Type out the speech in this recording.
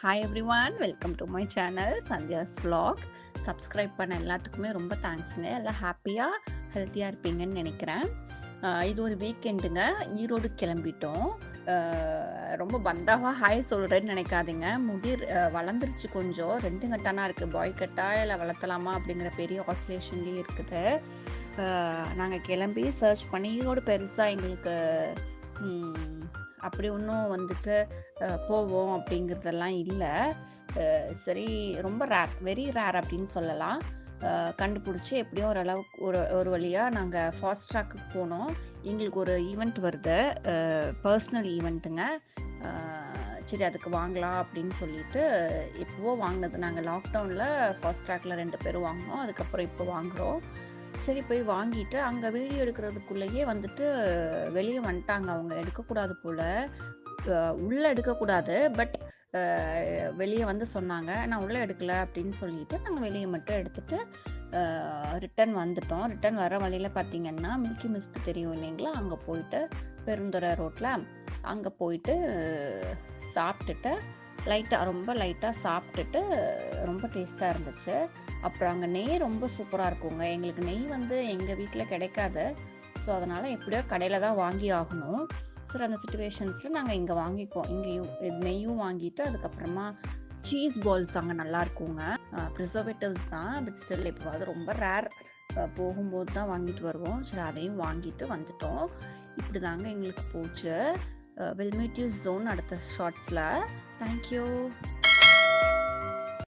Hi everyone, welcome to my channel Sandhya's vlog. Subscribe பண்ண எல்லாத்துக்குமே ரொம்ப தேங்க்ஸுங்க. எல்லாம் ஹாப்பியாக ஹெல்த்தியாக இருப்பீங்கன்னு நினைக்கிறேன். இது ஒரு வீக்கெண்டுங்க. ஈரோடு கிளம்பிட்டோம். ரொம்ப பந்தாவாக ஹாய் சொல்கிறேன்னு நினைக்காதீங்க. முடி வளர்ந்துருச்சு, கொஞ்சம் 2 கட்டானா இருக்குது. பாய் கட்டா இல்லை வளர்த்தலாமா அப்படிங்கிற பெரிய ஆசிலேஷன்லேயே இருக்குது. நாங்கள் கிளம்பி சர்ச் பண்ணி ஈரோடு பெருசாக எங்களுக்கு அப்படி ஒன்றும் வந்துட்டு போவோம் அப்படிங்கிறதெல்லாம் இல்லை. சரி, ரொம்ப ரேர், வெரி ரேர் அப்படின்னு சொல்லலாம். கண்டுபிடிச்சி எப்படியும் ஓரளவுக்கு ஒரு வழியாக நாங்கள் ஃபாஸ்ட் ட்ராக்குக்கு போனோம். எங்களுக்கு ஒரு ஈவெண்ட் வருது, பர்சனல் ஈவெண்ட்டுங்க. சரி, அதுக்கு வாங்கலாம் அப்படின்னு சொல்லிட்டு இப்போவோ வாங்கினது. நாங்கள் லாக்டவுனில் ஃபாஸ்ட் ட்ராக்கில் 2 பேரும் வாங்கினோம். அதுக்கப்புறம் இப்போ வாங்குகிறோம். சரி, போய் வாங்கிட்டு அங்கே வீடியோ எடுக்கிறதுக்குள்ளேயே வந்துட்டு வெளியே வந்துட்டாங்க. அவங்க எடுக்கக்கூடாது போல், உள்ளே எடுக்கக்கூடாது, பட் வெளியே வந்து சொன்னாங்க. நான் உள்ளே எடுக்கலை அப்படின்னு சொல்லிட்டு நாங்கள் வெளியே மட்டும் எடுத்துகிட்டு ரிட்டன் வந்துட்டோம். ரிட்டன் வர வழியில் பார்த்திங்கன்னா மில்கி மிஸ்ட் தெரியும் இல்லைங்களா, அங்கே போயிட்டு பெருந்துறை ரோட்டில் அங்கே போயிட்டு சாப்பிட்டுட்டு ரொம்ப லைட்டாக சாப்பிட்டுட்டு ரொம்ப டேஸ்ட்டாக இருந்துச்சு. அப்புறம் அங்கே நெய் ரொம்ப சூப்பராக இருக்குங்க. எங்களுக்கு நெய் வந்து எங்கள் வீட்டில் கிடைக்காது. ஸோ அதனால் எப்படியோ கடையில் தான் வாங்கி ஆகணும். சரி, அந்த சுச்சுவேஷன்ஸில் நாங்கள் இங்கே வாங்கிப்போம். இங்கேயும் நெய்யும் வாங்கிட்டு அதுக்கப்புறமா சீஸ் பால்ஸ் அங்கே நல்லா இருக்குங்க. ப்ரிசர்வேட்டிவ்ஸ் தான், பட் ஸ்டில் இப்போ அது ரொம்ப ரேர். போகும்போது தான் வாங்கிட்டு வருவோம். சரி, அதையும் வாங்கிட்டு வந்துட்டோம். இப்படி தாங்க எங்களுக்கு போச்சு. வில் மீட் யூ சோன் அடுத்த ஷார்ட்ஸில். தேங்க்யூ.